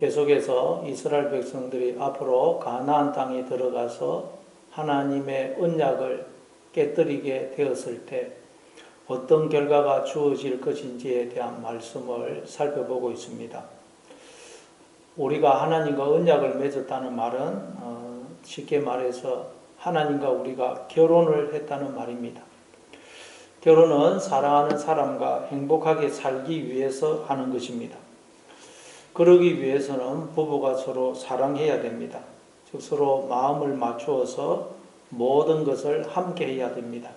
계속해서 이스라엘 백성들이 앞으로 가나안 땅에 들어가서 하나님의 언약을 깨뜨리게 되었을 때 어떤 결과가 주어질 것인지에 대한 말씀을 살펴보고 있습니다. 우리가 하나님과 언약을 맺었다는 말은 쉽게 말해서 하나님과 우리가 결혼을 했다는 말입니다. 결혼은 사랑하는 사람과 행복하게 살기 위해서 하는 것입니다. 그러기 위해서는 부부가 서로 사랑해야 됩니다. 즉 서로 마음을 맞추어서 모든 것을 함께 해야 됩니다.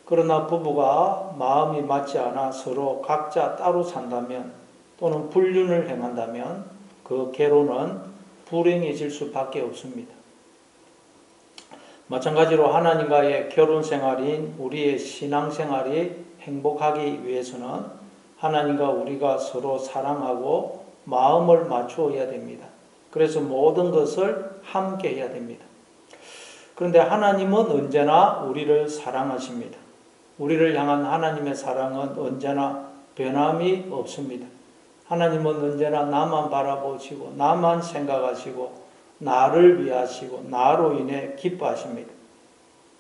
그러나 부부가 마음이 맞지 않아 서로 각자 따로 산다면 또는 불륜을 행한다면 그 결혼은 불행해질 수밖에 없습니다. 마찬가지로 하나님과의 결혼 생활인 우리의 신앙 생활이 행복하기 위해서는 하나님과 우리가 서로 사랑하고 마음을 맞추어야 됩니다. 그래서 모든 것을 함께 해야 됩니다. 그런데 하나님은 언제나 우리를 사랑하십니다. 우리를 향한 하나님의 사랑은 언제나 변함이 없습니다. 하나님은 언제나 나만 바라보시고 나만 생각하시고 나를 위하시고 나로 인해 기뻐하십니다.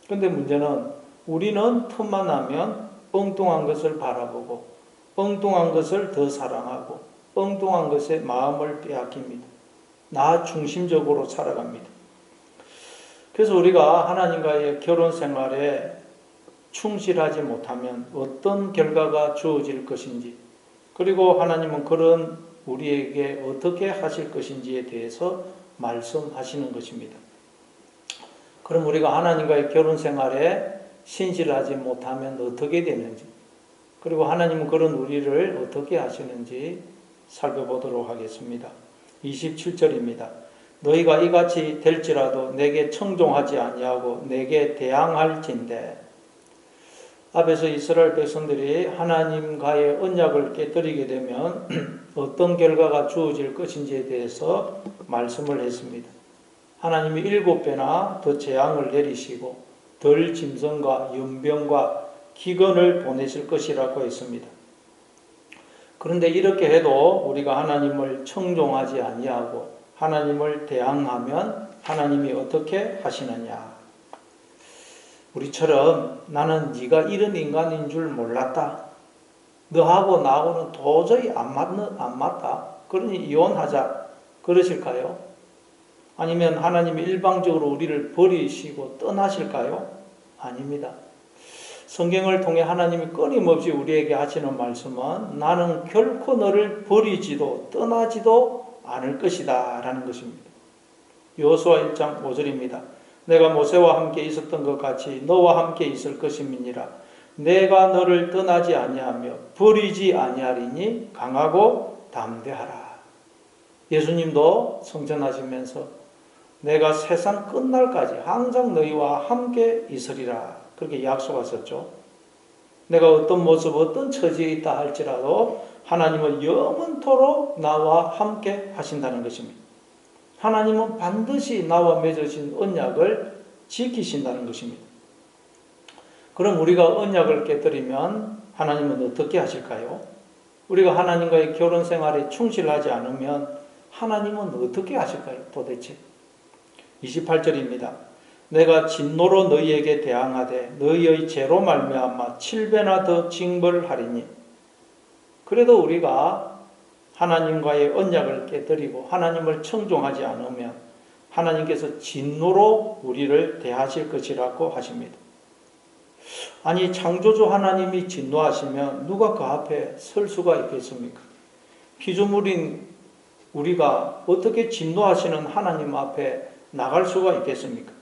그런데 문제는 우리는 틈만 나면 엉뚱한 것을 바라보고 엉뚱한 것을 더 사랑하고 엉뚱한 것에 마음을 빼앗깁니다. 나 중심적으로 살아갑니다. 그래서 우리가 하나님과의 결혼 생활에 충실하지 못하면 어떤 결과가 주어질 것인지, 그리고 하나님은 그런 우리에게 어떻게 하실 것인지에 대해서 말씀하시는 것입니다. 그럼 우리가 하나님과의 결혼 생활에 신실하지 못하면 어떻게 되는지, 그리고 하나님은 그런 우리를 어떻게 하시는지 살펴보도록 하겠습니다. 27절입니다. 너희가 이같이 될지라도 내게 청종하지 아니하고 내게 대항할진대. 앞에서 이스라엘 백성들이 하나님과의 언약을 깨뜨리게 되면 어떤 결과가 주어질 것인지에 대해서 말씀을 했습니다. 하나님이 7배나 더 재앙을 내리시고 덜 짐승과 연병과 기근을 보내실 것이라고 했습니다. 그런데 이렇게 해도 우리가 하나님을 청종하지 아니하고 하나님을 대항하면 하나님이 어떻게 하시느냐? 우리처럼 나는 네가 이런 인간인 줄 몰랐다. 너하고 나하고는 도저히 안 맞다. 그러니 이혼하자. 그러실까요? 아니면 하나님이 일방적으로 우리를 버리시고 떠나실까요? 아닙니다. 성경을 통해 하나님이 끊임없이 우리에게 하시는 말씀은 나는 결코 너를 버리지도 떠나지도 않을 것이다 라는 것입니다. 여호수아 1장 5절입니다. 내가 모세와 함께 있었던 것 같이 너와 함께 있을 것임이니라. 내가 너를 떠나지 아니하며 버리지 아니하리니 강하고 담대하라. 예수님도 성전하시면서 내가 세상 끝날까지 항상 너희와 함께 있으리라 그렇게 약속하셨죠. 내가 어떤 모습 어떤 처지에 있다 할지라도 하나님은 영원토록 나와 함께 하신다는 것입니다. 하나님은 반드시 나와 맺으신 언약을 지키신다는 것입니다. 그럼 우리가 언약을 깨뜨리면 하나님은 어떻게 하실까요? 우리가 하나님과의 결혼 생활에 충실하지 않으면 하나님은 어떻게 하실까요? 도대체 28절입니다. 내가 진노로 너희에게 대항하되 너희의 죄로 말미암아 7배나 더 징벌하리니. 그래도 우리가 하나님과의 언약을 깨뜨리고 하나님을 청종하지 않으면 하나님께서 진노로 우리를 대하실 것이라고 하십니다. 아니 창조주 하나님이 진노하시면 누가 그 앞에 설 수가 있겠습니까? 피조물인 우리가 어떻게 진노하시는 하나님 앞에 나갈 수가 있겠습니까?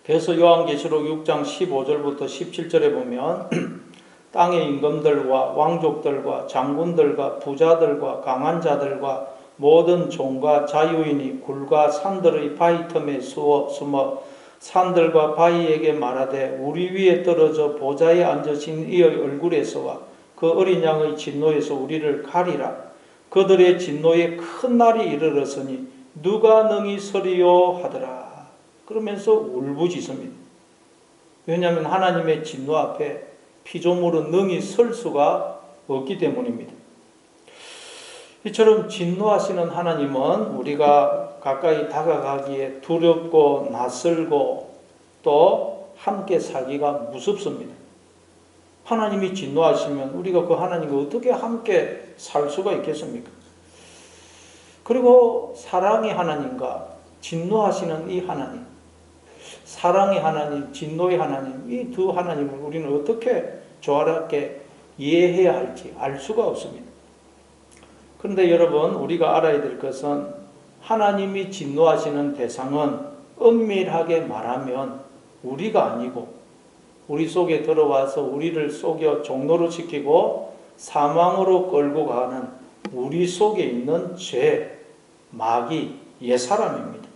그래서 요한계시록 6장 15절부터 17절에 보면 땅의 임금들과 왕족들과 장군들과 부자들과 강한 자들과 모든 종과 자유인이 굴과 산들의 바위 틈에 숨어 산들과 바위에게 말하되 우리 위에 떨어져 보좌에 앉으신 이의 얼굴에서와 그 어린 양의 진노에서 우리를 가리라. 그들의 진노에 큰 날이 이르렀으니 누가 능히 서리요 하더라. 그러면서 울부짖습니다. 왜냐하면 하나님의 진노 앞에 피조물은 능히 설 수가 없기 때문입니다. 이처럼 진노하시는 하나님은 우리가 가까이 다가가기에 두렵고 낯설고 또 함께 살기가 무섭습니다. 하나님이 진노하시면 우리가 그 하나님과 어떻게 함께 살 수가 있겠습니까? 그리고 사랑의 하나님과 진노하시는 이 하나님, 사랑의 하나님, 진노의 하나님, 이 두 하나님을 우리는 어떻게 조화롭게 이해해야 할지 알 수가 없습니다. 그런데 여러분, 우리가 알아야 될 것은 하나님이 진노하시는 대상은 엄밀하게 말하면 우리가 아니고 우리 속에 들어와서 우리를 속여 종노릇 시키고 사망으로 끌고 가는 우리 속에 있는 죄, 마귀, 옛사람입니다.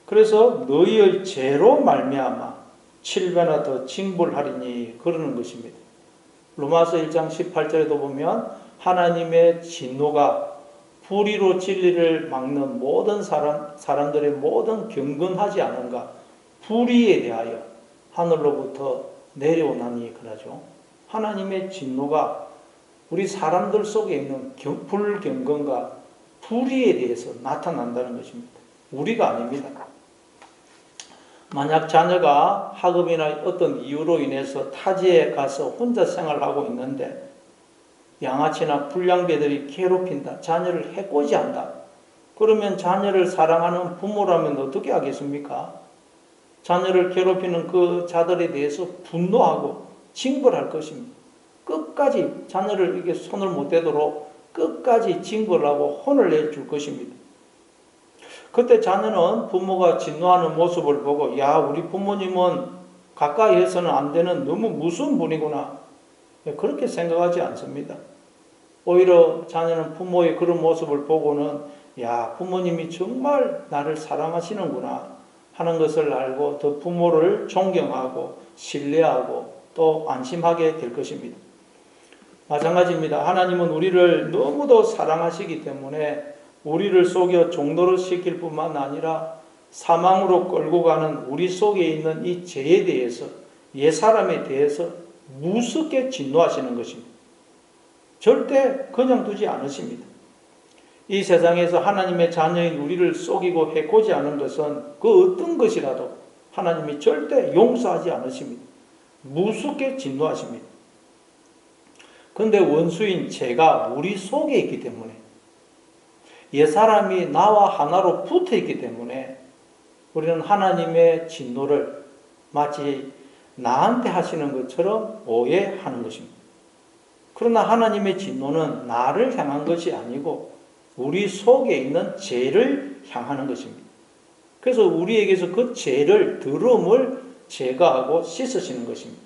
그래서 너희의 죄로 말미암아 7배나 더 징벌하리니 그러는 것입니다. 로마서 1장 18절에도 보면 하나님의 진노가 불의로 진리를 막는 모든 사람들의 모든 경건하지 않은가 불의에 대하여 하늘로부터 내려오나니 그러죠. 하나님의 진노가 우리 사람들 속에 있는 불경건과 불의에 대해서 나타난다는 것입니다. 우리가 아닙니다. 만약 자녀가 학업이나 어떤 이유로 인해서 타지에 가서 혼자 생활하고 있는데 양아치나 불량배들이 괴롭힌다, 자녀를 해코지한다. 그러면 자녀를 사랑하는 부모라면 어떻게 하겠습니까? 자녀를 괴롭히는 그 자들에 대해서 분노하고 징벌할 것입니다. 끝까지 자녀를 이게 손을 못 대도록 끝까지 징벌하고 혼을 내줄 것입니다. 그때 자녀는 부모가 진노하는 모습을 보고 야, 우리 부모님은 가까이 해서는 안 되는 너무 무서운 분이구나. 그렇게 생각하지 않습니다. 오히려 자녀는 부모의 그런 모습을 보고는 야, 부모님이 정말 나를 사랑하시는구나 하는 것을 알고 더 부모를 존경하고 신뢰하고 또 안심하게 될 것입니다. 마찬가지입니다. 하나님은 우리를 너무도 사랑하시기 때문에 우리를 속여 종노릇 시킬 뿐만 아니라 사망으로 끌고 가는 우리 속에 있는 이 죄에 대해서, 옛사람에 대해서 무섭게 진노하시는 것입니다. 절대 그냥 두지 않으십니다. 이 세상에서 하나님의 자녀인 우리를 속이고 해코지 않은 것은 그 어떤 것이라도 하나님이 절대 용서하지 않으십니다. 무섭게 진노하십니다. 그런데 원수인 죄가 우리 속에 있기 때문에 옛사람이 나와 하나로 붙어 있기 때문에 우리는 하나님의 진노를 마치 나한테 하시는 것처럼 오해하는 것입니다. 그러나 하나님의 진노는 나를 향한 것이 아니고 우리 속에 있는 죄를 향하는 것입니다. 그래서 우리에게서 그 죄를, 더러움을 제거하고 씻으시는 것입니다.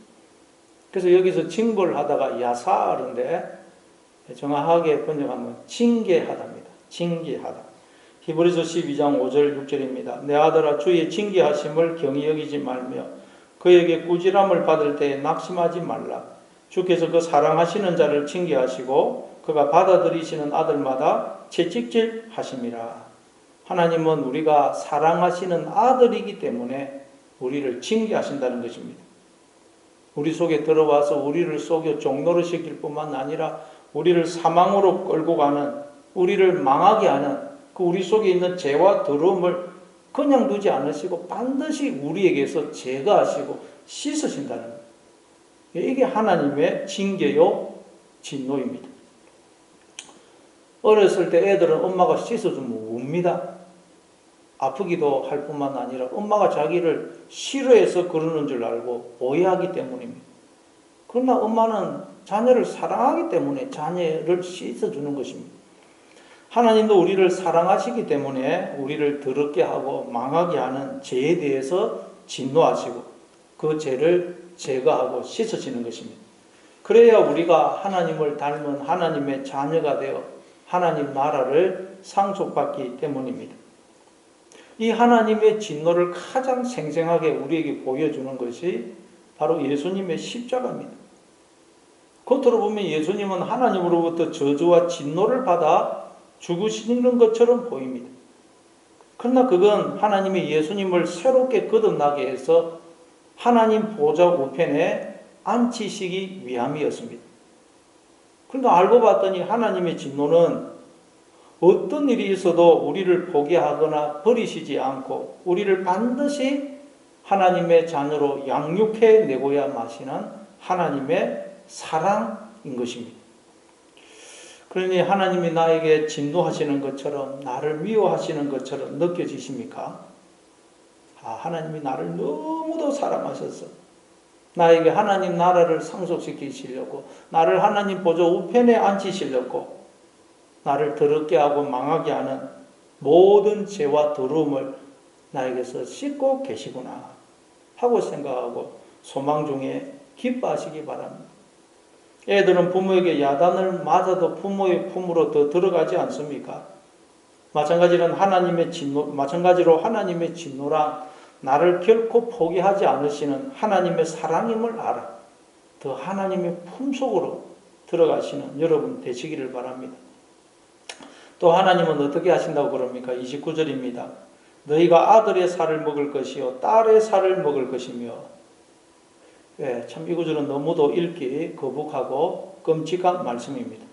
그래서 여기서 징벌을 하다가 야사하는데 정확하게 번역하면 징계하다입니다. 징계하다. 히브리서 12장 5절 6절입니다. 내 아들아 주의 징계하심을 경히 여기지 말며 그에게 꾸지람을 받을 때에 낙심하지 말라. 주께서 그 사랑하시는 자를 징계하시고 그가 받아들이시는 아들마다 채찍질 하심이라. 하나님은 우리가 사랑하시는 아들이기 때문에 우리를 징계하신다는 것입니다. 우리 속에 들어와서 우리를 속여 종노릇 시킬 뿐만 아니라 우리를 사망으로 끌고 가는, 우리를 망하게 하는 그 우리 속에 있는 죄와 더러움을 그냥 두지 않으시고 반드시 우리에게서 제거하시고 씻으신다는 거예요. 이게 하나님의 징계요 진노입니다. 어렸을 때 애들은 엄마가 씻어주면 웁니다. 아프기도 할 뿐만 아니라 엄마가 자기를 싫어해서 그러는 줄 알고 오해하기 때문입니다. 그러나 엄마는 자녀를 사랑하기 때문에 자녀를 씻어주는 것입니다. 하나님도 우리를 사랑하시기 때문에 우리를 더럽게 하고 망하게 하는 죄에 대해서 진노하시고 그 죄를 제거하고 씻으시는 것입니다. 그래야 우리가 하나님을 닮은 하나님의 자녀가 되어 하나님 나라를 상속받기 때문입니다. 이 하나님의 진노를 가장 생생하게 우리에게 보여주는 것이 바로 예수님의 십자가입니다. 겉으로 보면 예수님은 하나님으로부터 저주와 진노를 받아 죽으시는 것처럼 보입니다. 그러나 그건 하나님이 예수님을 새롭게 거듭나게 해서 하나님 보좌 우편에 앉히시기 위함이었습니다. 그러니까 알고 봤더니 하나님의 진노는 어떤 일이 있어도 우리를 포기하거나 버리시지 않고 우리를 반드시 하나님의 자녀로 양육해 내고야 마시는 하나님의 사랑인 것입니다. 그러니 하나님이 나에게 진노하시는 것처럼 나를 미워하시는 것처럼 느껴지십니까? 하나님이 나를 너무도 사랑하셔서 나에게 하나님 나라를 상속시키시려고, 나를 하나님 보좌 우편에 앉히시려고 나를 더럽게 하고 망하게 하는 모든 죄와 더러움을 나에게서 씻고 계시구나 하고 생각하고 소망 중에 기뻐하시기 바랍니다. 애들은 부모에게 야단을 맞아도 부모의 품으로 더 들어가지 않습니까? 마찬가지로 하나님의 진노랑 나를 결코 포기하지 않으시는 하나님의 사랑임을 알아 더 하나님의 품속으로 들어가시는 여러분 되시기를 바랍니다. 또 하나님은 어떻게 하신다고 그럽니까? 29절입니다. 너희가 아들의 살을 먹을 것이요 딸의 살을 먹을 것이며. 참 이 구절은 너무도 읽기 거북하고 끔찍한 말씀입니다.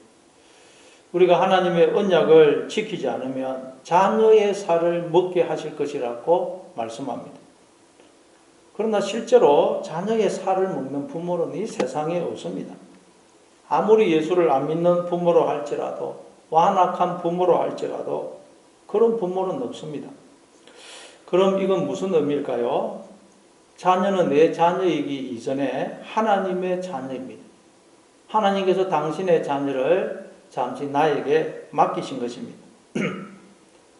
우리가 하나님의 언약을 지키지 않으면 자녀의 살을 먹게 하실 것이라고 말씀합니다. 그러나 실제로 자녀의 살을 먹는 부모는 이 세상에 없습니다. 아무리 예수를 안 믿는 부모로 할지라도, 완악한 부모로 할지라도 그런 부모는 없습니다. 그럼 이건 무슨 의미일까요? 자녀는 내 자녀이기 이전에 하나님의 자녀입니다. 하나님께서 당신의 자녀를 잠시 나에게 맡기신 것입니다.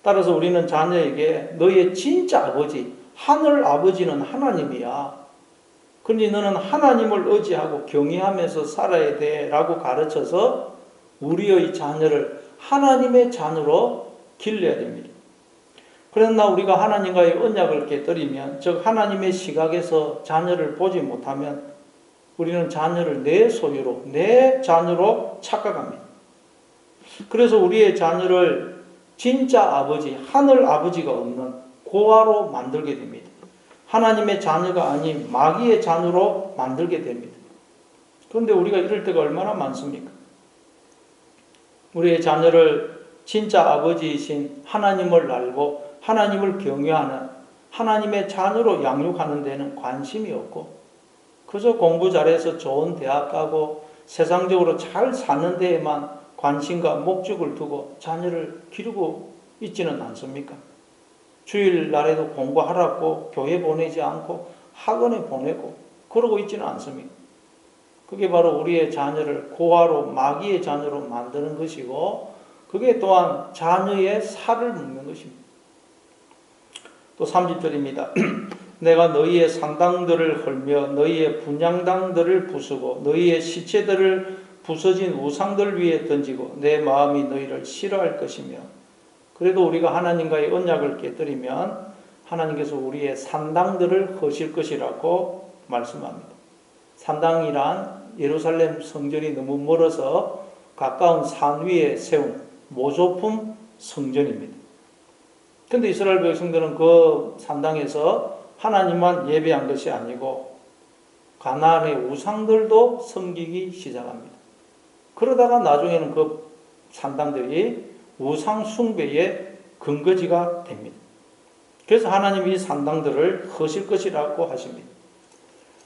따라서 우리는 자녀에게 너의 진짜 아버지, 하늘 아버지는 하나님이야. 그러니 너는 하나님을 의지하고 경외하면서 살아야 돼 라고 가르쳐서 우리의 자녀를 하나님의 자녀로 길러야 됩니다. 그러나 우리가 하나님과의 언약을 깨뜨리면, 즉 하나님의 시각에서 자녀를 보지 못하면 우리는 자녀를 내 소유로, 내 자녀로 착각합니다. 그래서 우리의 자녀를 진짜 아버지, 하늘 아버지가 없는 고아로 만들게 됩니다. 하나님의 자녀가 아닌 마귀의 자녀로 만들게 됩니다. 그런데 우리가 이럴 때가 얼마나 많습니까? 우리의 자녀를 진짜 아버지이신 하나님을 알고 하나님을 경외하는 하나님의 자녀로 양육하는 데는 관심이 없고 그저 공부 잘해서 좋은 대학 가고 세상적으로 잘 사는 데에만 관심과 목적을 두고 자녀를 기르고 있지는 않습니까? 주일날에도 공부하라고 교회 보내지 않고 학원에 보내고 그러고 있지는 않습니까? 그게 바로 우리의 자녀를 고아로 마귀의 자녀로 만드는 것이고 그게 또한 자녀의 살을 먹는 것입니다. 또 30절입니다. 내가 너희의 산당들을 헐며 너희의 분향당들을 부수고 너희의 시체들을 부서진 우상들 위에 던지고 내 마음이 너희를 싫어할 것이며. 그래도 우리가 하나님과의 언약을 깨뜨리면 하나님께서 우리의 산당들을 허실 것이라고 말씀합니다. 산당이란 예루살렘 성전이 너무 멀어서 가까운 산 위에 세운 모조품 성전입니다. 그런데 이스라엘 백성들은 그 산당에서 하나님만 예배한 것이 아니고 가나안의 우상들도 섬기기 시작합니다. 그러다가 나중에는 그 산당들이 우상 숭배의 근거지가 됩니다. 그래서 하나님이 이 산당들을 허실 것이라고 하십니다.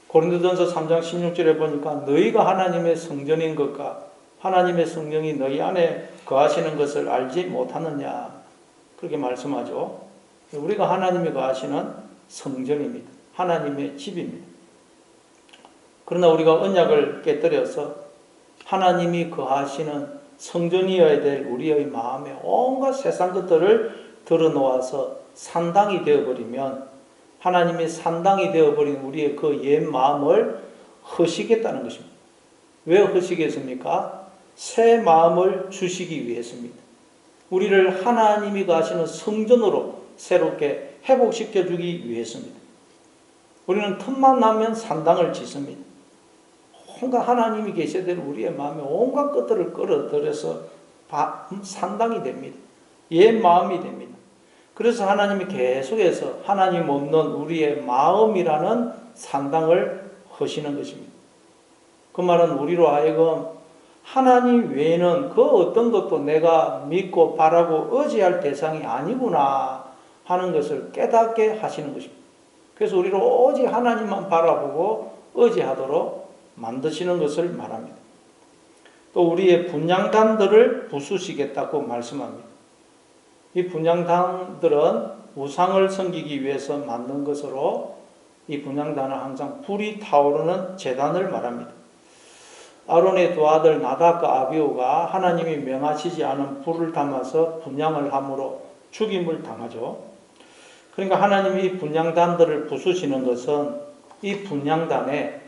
고린도전서 3장 16절에 보니까 너희가 하나님의 성전인 것과 하나님의 성령이 너희 안에 거하시는 것을 알지 못하느냐 그렇게 말씀하죠. 우리가 하나님이 거하시는 성전입니다. 하나님의 집입니다. 그러나 우리가 언약을 깨뜨려서 하나님이 거하시는 성전이어야 될 우리의 마음에 온갖 세상 것들을 들어놓아서 산당이 되어버리면 하나님이 산당이 되어버린 우리의 그 옛 마음을 허시겠다는 것입니다. 왜 허시겠습니까? 새 마음을 주시기 위해서입니다. 우리를 하나님이 거하시는 성전으로 새롭게 회복시켜주기 위해서입니다. 우리는 틈만 나면 산당을 짓습니다. 온갖 하나님이 계셔야 될 우리의 마음에 온갖 것들을 끌어들여서 산당이 됩니다. 옛 마음이 됩니다. 그래서 하나님이 계속해서 하나님 없는 우리의 마음이라는 산당을 허시는 것입니다. 그 말은 우리로 하여금 하나님 외에는 그 어떤 것도 내가 믿고 바라고 의지할 대상이 아니구나 하는 것을 깨닫게 하시는 것입니다. 그래서 우리를 오직 하나님만 바라보고 의지하도록 만드시는 것을 말합니다. 또 우리의 분향단들을 부수시겠다고 말씀합니다. 이 분향단들은 우상을 섬기기 위해서 만든 것으로 이 분향단은 항상 불이 타오르는 제단을 말합니다. 아론의 두 아들 나답과 아비후가 하나님이 명하시지 않은 불을 담아서 분향을 함으로 죽임을 당하죠. 그러니까 하나님이 이 분향단들을 부수시는 것은 이 분향단에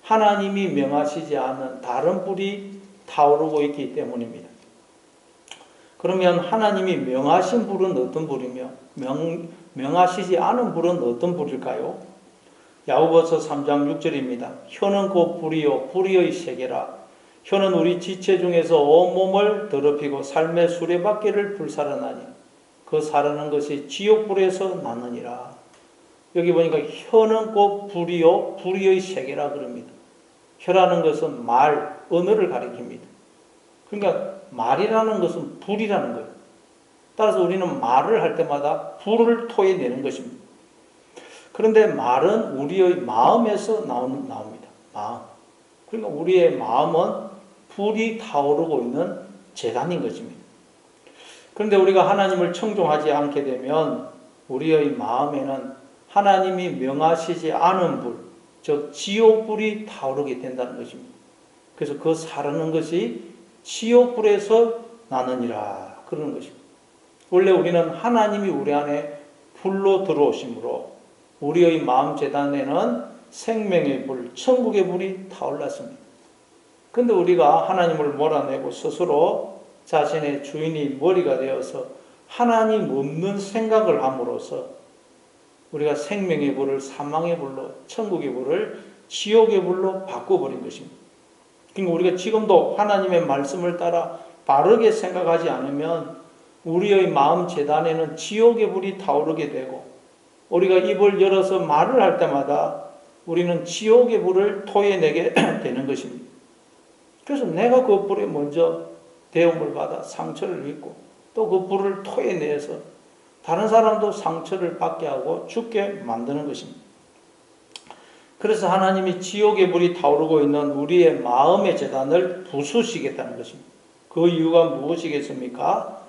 하나님이 명하시지 않은 다른 불이 타오르고 있기 때문입니다. 그러면 하나님이 명하신 불은 어떤 불이며 명하시지 않은 불은 어떤 불일까요? 야고보서 3장 6절입니다. 혀는 곧 불이요 불의의 세계라. 혀는 우리 지체 중에서 온몸을 더럽히고 삶의 수레바퀴를 불사르나니 그 사르는 것이 지옥불에서 나느니라. 여기 보니까 혀는 곧 불이요 불의의 세계라 그럽니다. 혀라는 것은 말, 언어를 가리킵니다. 그러니까 말이라는 것은 불이라는 거예요. 따라서 우리는 말을 할 때마다 불을 토해내는 것입니다. 그런데 말은 우리의 마음에서 나옵니다. 마음. 그러니까 우리의 마음은 불이 타오르고 있는 재단인 것입니다. 그런데 우리가 하나님을 청종하지 않게 되면 우리의 마음에는 하나님이 명하시지 않은 불, 즉 지옥불이 타오르게 된다는 것입니다. 그래서 그 사르는 것이 지옥불에서 나느니라 그러는 것입니다. 원래 우리는 하나님이 우리 안에 불로 들어오심으로 우리의 마음 재단에는 생명의 불, 천국의 불이 타올랐습니다. 그런데 우리가 하나님을 몰아내고 스스로 자신의 주인이 머리가 되어서 하나님 없는 생각을 함으로써 우리가 생명의 불을 사망의 불로, 천국의 불을 지옥의 불로 바꿔버린 것입니다. 그러니까 우리가 지금도 하나님의 말씀을 따라 바르게 생각하지 않으면 우리의 마음 재단에는 지옥의 불이 타오르게 되고 우리가 입을 열어서 말을 할 때마다 우리는 지옥의 불을 토해내게 되는 것입니다. 그래서 내가 그 불에 먼저 대응을 받아 상처를 입고 또 그 불을 토해내서 다른 사람도 상처를 받게 하고 죽게 만드는 것입니다. 그래서 하나님이 지옥의 불이 타오르고 있는 우리의 마음의 재단을 부수시겠다는 것입니다. 그 이유가 무엇이겠습니까?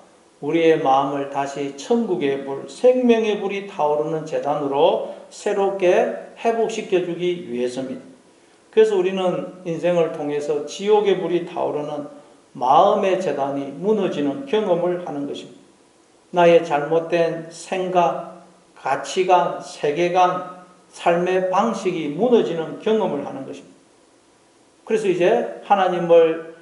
우리의 마음을 다시 천국의 불, 생명의 불이 타오르는 재단으로 새롭게 회복시켜주기 위해서입니다. 그래서 우리는 인생을 통해서 지옥의 불이 타오르는 마음의 재단이 무너지는 경험을 하는 것입니다. 나의 잘못된 생각, 가치관, 세계관, 삶의 방식이 무너지는 경험을 하는 것입니다. 그래서 이제 하나님을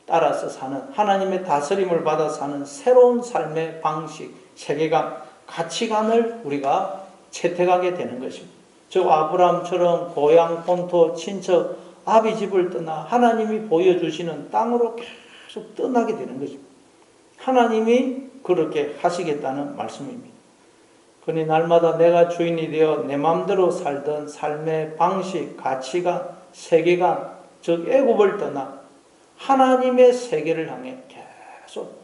따라서 사는, 하나님의 다스림을 받아 사는 새로운 삶의 방식, 세계관, 가치관을 우리가 채택하게 되는 것입니다. 저 아브라함처럼 고향, 본토, 친척, 아비 집을 떠나 하나님이 보여주시는 땅으로 계속 떠나게 되는 것입니다. 하나님이 그렇게 하시겠다는 말씀입니다. 그러니 날마다 내가 주인이 되어 내 마음대로 살던 삶의 방식, 가치관, 세계관, 즉 애굽을 떠나 하나님의 세계를 향해 계속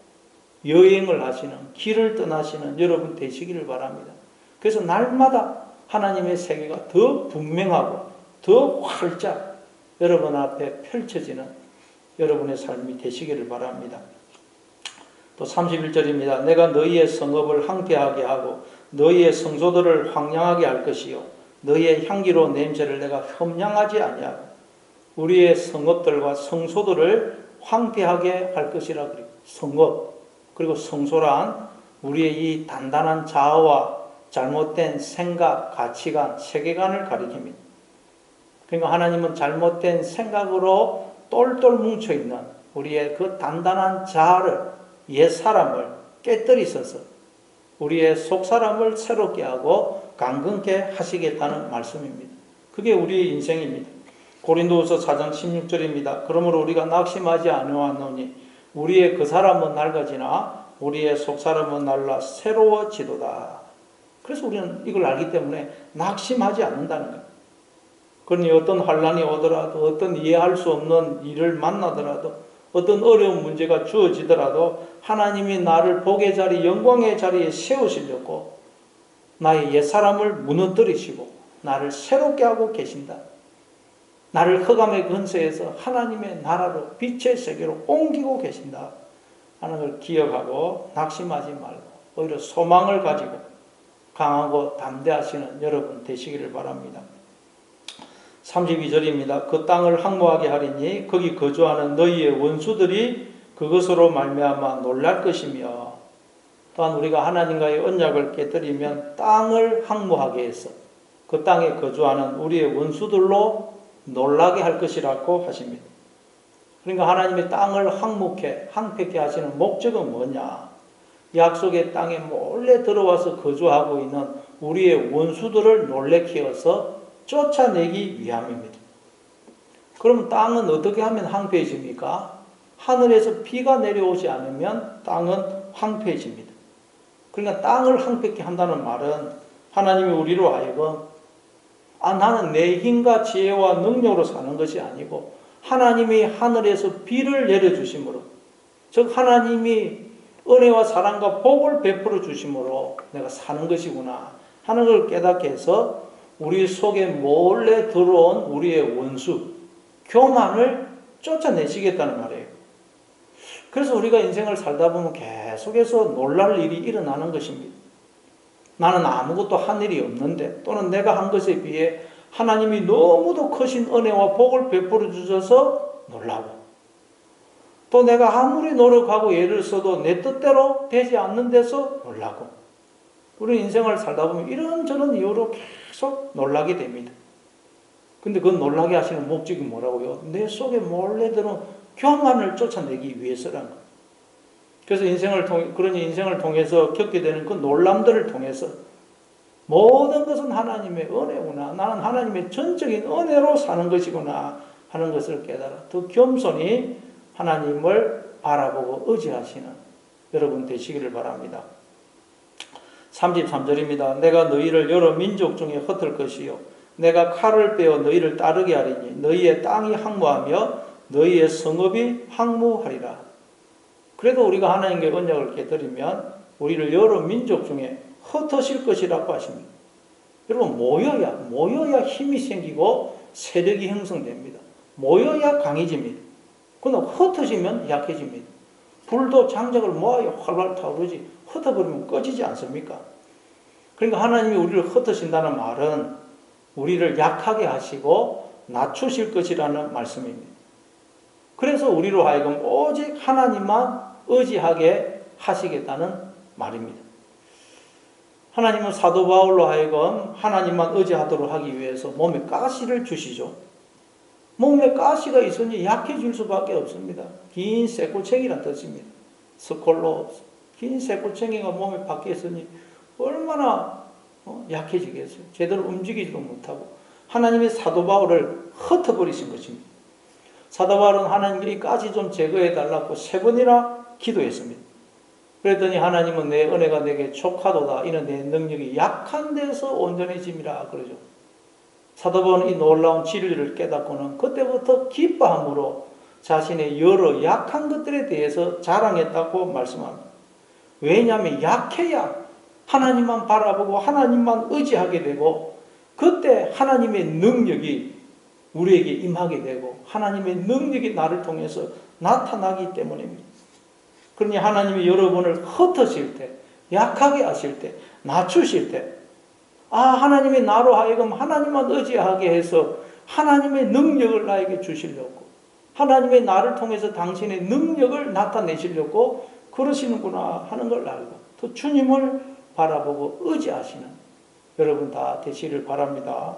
여행을 하시는, 길을 떠나시는 여러분 되시기를 바랍니다. 그래서 날마다 하나님의 세계가 더 분명하고 더 활짝 여러분 앞에 펼쳐지는 여러분의 삶이 되시기를 바랍니다. 또 31절입니다. 내가 너희의 성읍을 황폐하게 하고 너희의 성소들을 황량하게 할 것이요 너희의 향기로 냄새를 내가 흠량하지 아니하고 우리의 성읍들과 성소들을 황폐하게 할 것이라 그래요. 성읍 그리고 성소란 우리의 이 단단한 자아와 잘못된 생각, 가치관, 세계관을 가리킵니다. 그러니까 하나님은 잘못된 생각으로 똘똘 뭉쳐있는 우리의 그 단단한 자아를, 옛사람을 깨뜨리셔서 우리의 속사람을 새롭게 하고 강건케 하시겠다는 말씀입니다. 그게 우리의 인생입니다. 고린도후서 4장 16절입니다. 그러므로 우리가 낙심하지 아니하노니 우리의 그 사람은 낡아지나 우리의 속사람은 날라 새로워지도다. 그래서 우리는 이걸 알기 때문에 낙심하지 않는다는 거예요. 그러니 어떤 환란이 오더라도 어떤 이해할 수 없는 일을 만나더라도 어떤 어려운 문제가 주어지더라도 하나님이 나를 복의 자리, 영광의 자리에 세우시려고 나의 옛사람을 무너뜨리시고 나를 새롭게 하고 계신다. 나를 흑암의 근세에서 하나님의 나라로 빛의 세계로 옮기고 계신다 하는 걸 기억하고 낙심하지 말고 오히려 소망을 가지고 강하고 담대하시는 여러분 되시기를 바랍니다. 32절입니다. 그 땅을 항모하게 하리니 거기 거주하는 너희의 원수들이 그것으로 말미암아 놀랄 것이며, 또한 우리가 하나님과의 언약을 깨뜨리면 땅을 항모하게 해서 그 땅에 거주하는 우리의 원수들로 놀라게 할 것이라고 하십니다. 그러니까 하나님의 땅을 항복케 하시는 목적은 뭐냐? 약속의 땅에 몰래 들어와서 거주하고 있는 우리의 원수들을 놀래게 해서 쫓아내기 위함입니다. 그럼 땅은 어떻게 하면 황폐해집니까? 하늘에서 비가 내려오지 않으면 땅은 황폐해집니다. 그러니까 땅을 황폐케 한다는 말은 하나님이 우리로 하여금 나는 내 힘과 지혜와 능력으로 사는 것이 아니고 하나님이 하늘에서 비를 내려주심으로, 즉 하나님이 은혜와 사랑과 복을 베풀어 주심으로 내가 사는 것이구나 하는 걸 깨닫게 해서 우리 속에 몰래 들어온 우리의 원수, 교만을 쫓아내시겠다는 말이에요. 그래서 우리가 인생을 살다 보면 계속해서 놀랄 일이 일어나는 것입니다. 나는 아무것도 한 일이 없는데, 또는 내가 한 것에 비해 하나님이 너무도 크신 은혜와 복을 베풀어 주셔서 놀라고, 또 내가 아무리 노력하고 애를 써도 내 뜻대로 되지 않는 데서 놀라고, 우리 인생을 살다 보면 이런저런 이유로 계속 놀라게 됩니다. 근데 그 놀라게 하시는 목적이 뭐라고요? 내 속에 몰래 들어온 교만을 쫓아내기 위해서라는 거예요. 그래서 그러니 인생을 통해서 겪게 되는 그 놀람들을 통해서 모든 것은 하나님의 은혜구나, 나는 하나님의 전적인 은혜로 사는 것이구나 하는 것을 깨달아 더 겸손히 하나님을 바라보고 의지하시는 여러분 되시기를 바랍니다. 33절입니다. 내가 너희를 여러 민족 중에 흩을 것이요 내가 칼을 빼어 너희를 따르게 하리니 너희의 땅이 항모하며 너희의 성읍이 항모하리라. 그래도 우리가 하나님께 언약을 깨뜨리면 우리를 여러 민족 중에 흩으실 것이라고 하십니다. 여러분, 모여야 힘이 생기고 세력이 형성됩니다. 모여야 강해집니다. 그러나 흩어지면 약해집니다. 불도 장작을 모아야 활활 타오르지 흩어버리면 꺼지지 않습니까? 그러니까 하나님이 우리를 흩으신다는 말은 우리를 약하게 하시고 낮추실 것이라는 말씀입니다. 그래서 우리로 하여금 오직 하나님만 의지하게 하시겠다는 말입니다. 하나님은 사도 바울로 하여금 하나님만 의지하도록 하기 위해서 몸에 가시를 주시죠. 몸에 가시가 있으니 약해질 수밖에 없습니다. 긴 쇠꼬챙이란 뜻입니다. 스콜로, 긴 쇠꼬챙이가 몸에 박혀 있으니 얼마나 약해지겠어요. 제대로 움직이지도 못하고 하나님의 사도 바울을 흩어버리신 것입니다. 사도 바울은 하나님께 이 가시 좀 제거해 달라고 3번이나 기도했습니다. 그랬더니 하나님은 내 은혜가 내게 족하도다. 이는 내 능력이 약한 데서 온전해짐이라 그러죠. 사도 바울은 이 놀라운 진리를 깨닫고는 그때부터 기뻐함으로 자신의 여러 약한 것들에 대해서 자랑했다고 말씀합니다. 왜냐하면 약해야 하나님만 바라보고 하나님만 의지하게 되고 그때 하나님의 능력이 우리에게 임하게 되고 하나님의 능력이 나를 통해서 나타나기 때문입니다. 그러니 하나님이 여러분을 흩으실 때, 약하게 하실 때, 낮추실 때 하나님이 나로 하여금 하나님만 의지하게 해서 하나님의 능력을 나에게 주시려고, 하나님의 나를 통해서 당신의 능력을 나타내시려고 그러시는구나 하는 걸 알고 또 주님을 바라보고 의지하시는 여러분 다 되시기를 바랍니다.